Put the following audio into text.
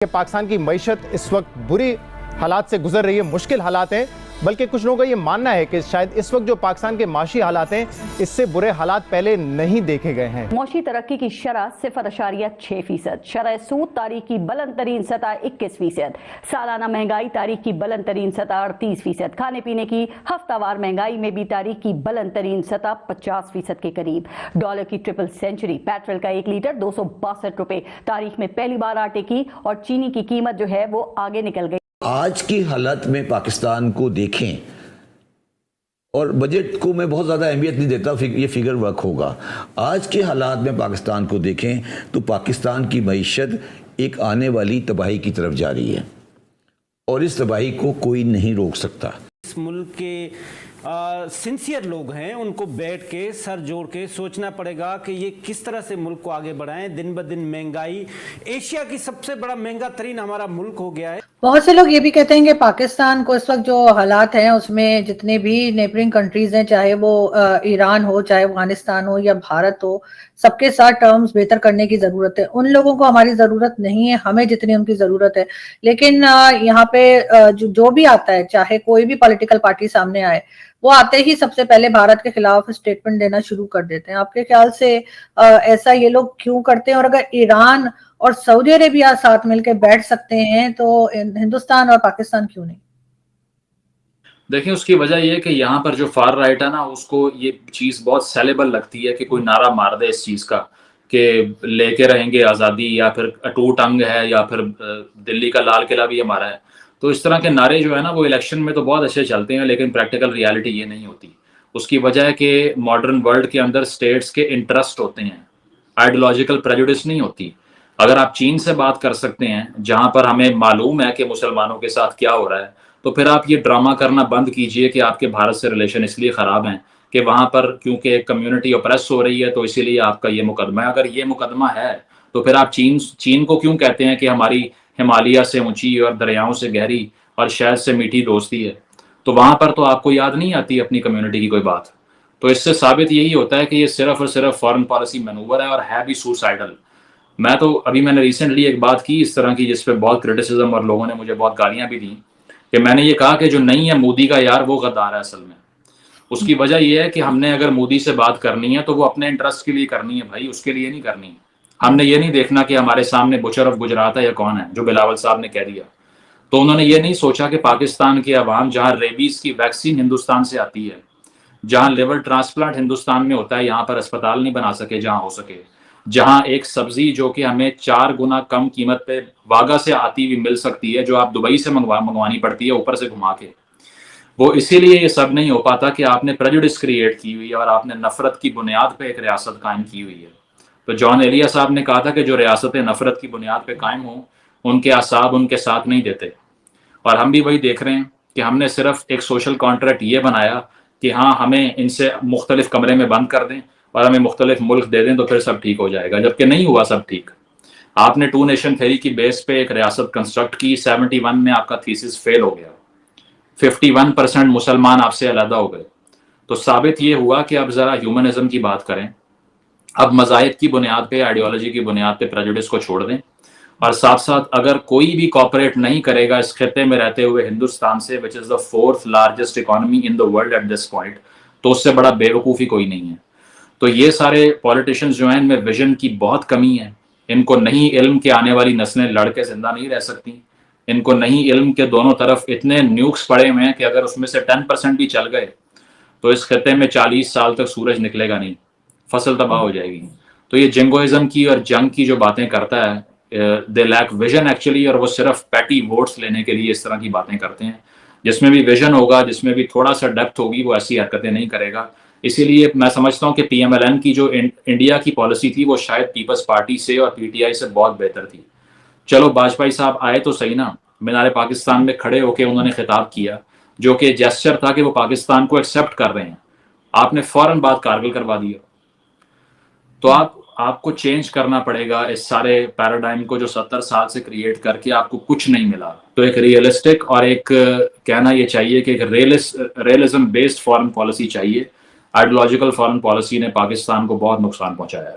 کہ پاکستان کی معیشت اس وقت بری حالات سے گزر رہی ہے، مشکل حالات ہیں، بلکہ کچھ لوگوں کا یہ ماننا ہے کہ شاید اس وقت جو پاکستان کے معاشی حالات ہیں اس سے برے حالات پہلے نہیں دیکھے گئے ہیں۔ معاشی ترقی کی شرح 0.6%، شرح سود تاریخ کی بلند ترین سطح 21%، سالانہ مہنگائی تاریخ کی بلند ترین سطح 38%، کھانے پینے کی ہفتہ وار مہنگائی میں بھی تاریخ کی بلند ترین سطح 50% کے قریب، ڈالر کی ٹرپل سینچری، پیٹرول کا 1 لیٹر 262 روپے، تاریخ میں پہلی بار آٹے کی اور چینی کی قیمت جو ہے وہ آگے نکل گئی۔ آج کی حالت میں پاکستان کو دیکھیں، اور بجٹ کو میں بہت زیادہ اہمیت نہیں دیتا، یہ فگر ورک ہوگا۔ آج کے حالات میں پاکستان کو دیکھیں تو پاکستان کی معیشت ایک آنے والی تباہی کی طرف جا رہی ہے، اور اس تباہی کو کوئی نہیں روک سکتا۔ اس ملک کے سنسیئر لوگ ہیں، ان کو بیٹھ کے سر جوڑ کے سوچنا پڑے گا کہ یہ کس طرح سے ملک کو آگے بڑھائیں۔ دن بدن مہنگائی، ایشیا کی سب سے بڑا مہنگا ترین ہمارا ملک ہو گیا ہے۔ بہت سے لوگ یہ بھی کہتے ہیں کہ پاکستان کو اس وقت جو حالات ہیں اس میں جتنے بھی نیبرنگ کنٹریز ہیں، چاہے وہ ایران ہو، چاہے افغانستان ہو یا بھارت ہو، سب کے ساتھ ٹرمز بہتر کرنے کی ضرورت ہے۔ ان لوگوں کو ہماری ضرورت نہیں ہے، ہمیں جتنی ان کی ضرورت ہے۔ لیکن یہاں پہ جو بھی آتا ہے، چاہے کوئی بھی پولیٹیکل پارٹی سامنے آئے، وہ آتے ہی سب سے پہلے بھارت کے خلاف اسٹیٹمنٹ دینا شروع کر دیتے ہیں۔ آپ کے خیال سے ایسا یہ لوگ کیوں کرتے ہیں؟ اور اگر ایران اور سعودی عربیہ ساتھ مل کے بیٹھ سکتے ہیں تو ہندوستان اور پاکستان کیوں نہیں؟ دیکھیں، اس کی وجہ یہ ہے کہ یہاں پر جو فار رائٹ ہے نا، اس کو یہ چیز بہت سیلیبل لگتی ہے کہ کوئی نعرہ مار دے اس چیز کا کہ لے کے رہیں گے آزادی، یا پھر اٹوٹ انگ ہے، یا پھر دلی کا لال قلعہ بھی ہمارا ہے۔ تو اس طرح کے نعرے جو ہے نا، وہ الیکشن میں تو بہت اچھے چلتے ہیں، لیکن پریکٹیکل ریالٹی یہ نہیں ہوتی۔ اس کی وجہ ہے کہ ماڈرن ورلڈ کے اندر سٹیٹس کے انٹرسٹ ہوتے ہیں، آئیڈیولوجیکل پریجوڈس نہیں ہوتی۔ اگر آپ چین سے بات کر سکتے ہیں، جہاں پر ہمیں معلوم ہے کہ مسلمانوں کے ساتھ کیا ہو رہا ہے، تو پھر آپ یہ ڈرامہ کرنا بند کیجئے کہ آپ کے بھارت سے ریلیشن اس لیے خراب ہیں کہ وہاں پر کیونکہ ایک کمیونٹی اپریس ہو رہی ہے تو اسی لیے آپ کا یہ مقدمہ ہے۔ اگر یہ مقدمہ ہے تو پھر آپ چین کو کیوں کہتے ہیں کہ ہماری ہمالیہ سے اونچی اور دریاؤں سے گہری اور شہد سے میٹھی دوستی ہے؟ تو وہاں پر تو آپ کو یاد نہیں آتی اپنی کمیونٹی کی کوئی بات۔ تو اس سے ثابت یہی ہوتا ہے کہ یہ صرف اور صرف فارن پالیسی مینوور ہے، اور ہے بھی سوسائڈل۔ میں نے ریسنٹلی ایک بات کی اس طرح کی، جس پہ بہت کرٹیسزم اور لوگوں نے مجھے بہت گالیاں بھی دیں، کہ میں نے یہ کہا کہ جو نہیں ہے مودی کا یار، وہ غدار ہے اصل میں۔ اس کی وجہ یہ ہے کہ ہم نے اگر مودی سے بات کرنی ہے تو وہ اپنے انٹرسٹ کے لیے کرنی ہے بھائی، اس کے لیے نہیں کرنی۔ ہم نے یہ نہیں دیکھنا کہ ہمارے سامنے بچر آف گجرات ہے یا کون ہے، جو بلاول صاحب نے کہہ دیا۔ تو انہوں نے یہ نہیں سوچا کہ پاکستان کے عوام، جہاں ریبیز کی ویکسین ہندوستان سے آتی ہے، جہاں لیور ٹرانسپلانٹ ہندوستان میں ہوتا ہے، یہاں پر اسپتال نہیں بنا سکے جہاں ہو سکے، جہاں ایک سبزی جو کہ ہمیں 4 گنا کم قیمت پہ واگا سے آتی ہوئی مل سکتی ہے، جو آپ دبئی سے منگوانی پڑتی ہے اوپر سے گھما کے، وہ اسی لیے یہ سب نہیں ہو پاتا کہ آپ نے پریجوڈس کریٹ کی ہوئی ہے اور آپ نے نفرت کی بنیاد پہ ایک ریاست قائم کی ہوئی ہے۔ تو جان ایلیا صاحب نے کہا تھا کہ جو ریاستیں نفرت کی بنیاد پہ قائم ہوں، ان کے اعصاب ان کے ساتھ نہیں دیتے۔ اور ہم بھی وہی دیکھ رہے ہیں کہ ہم نے صرف ایک سوشل کانٹریکٹ یہ بنایا کہ ہاں، ہمیں ان سے مختلف کمرے میں بند کر دیں اور ہمیں مختلف ملک دے دیں تو پھر سب ٹھیک ہو جائے گا، جبکہ نہیں ہوا سب ٹھیک۔ آپ نے 2 نیشن تھیوری کی بیس پہ ایک ریاست کنسٹرکٹ کی، 71 میں آپ کا تھیسس فیل ہو گیا، 51% مسلمان آپ سے علیحدہ ہو گئے۔ تو ثابت یہ ہوا کہ اب ذرا ہیومنزم کی بات کریں، اب مذاہب کی بنیاد پہ، آئیڈیالوجی کی بنیاد پہ پریجوڈس کو چھوڑ دیں، اور ساتھ ساتھ اگر کوئی بھی کوآپریٹ نہیں کرے گا اس خطے میں رہتے ہوئے ہندوستان سے، which is the 4th largest economy in the world at this point، تو اس سے بڑا بے وقوفی کوئی نہیں ہے۔ تو یہ سارے پولیٹیشنز جو ہیں، ان میں ویژن کی بہت کمی ہے۔ ان کو نہیں علم کہ آنے والی نسلیں لڑ کے زندہ نہیں رہ سکتی، ان کو نہیں علم کہ دونوں طرف اتنے نیوکس پڑے ہوئے ہیں کہ اگر اس میں سے 10% بھی چل گئے تو اس خطے میں 40 سال تک سورج نکلے گا نہیں، فصل تباہ ہو جائے گی۔ تو یہ جنگوازم کی اور جنگ کی جو باتیں کرتا ہے، دے لیک ویژن ایکچولی، اور وہ صرف پیٹی ووٹس لینے کے لیے اس طرح کی باتیں کرتے ہیں۔ جس میں بھی ویژن ہوگا، جس میں بھی تھوڑا سا ڈیپتھ ہوگی، وہ ایسی حرکتیں نہیں کرے گا۔ اسی لیے میں سمجھتا ہوں کہ پی ایم ایل این کی جو انڈیا کی پالیسی تھی، وہ شاید پیپلز پارٹی سے اور پی ٹی آئی سے بہت بہتر تھی۔ چلو واجپئی صاحب آئے تو صحیح نا، مینار پاکستان میں کھڑے ہو کے انہوں نے خطاب کیا، جو کہ جیسچر تھا کہ وہ پاکستان کو ایکسیپٹ کر رہے ہیں۔ آپ نے فوراً بات کارگل کروا دیا۔ تو آپ کو چینج کرنا پڑے گا اس سارے پیراڈائم کو جو 70 سال سے کریٹ کر کے آپ کو کچھ نہیں ملا۔ تو ایک ریئلسٹک اور ایک کہنا یہ چاہیے کہ ایک ریئلزم بیسڈ فارن پالیسی چاہیے۔ آئیڈیولوجیکل فارن پالیسی نے پاکستان کو بہت نقصان پہنچایا ہے۔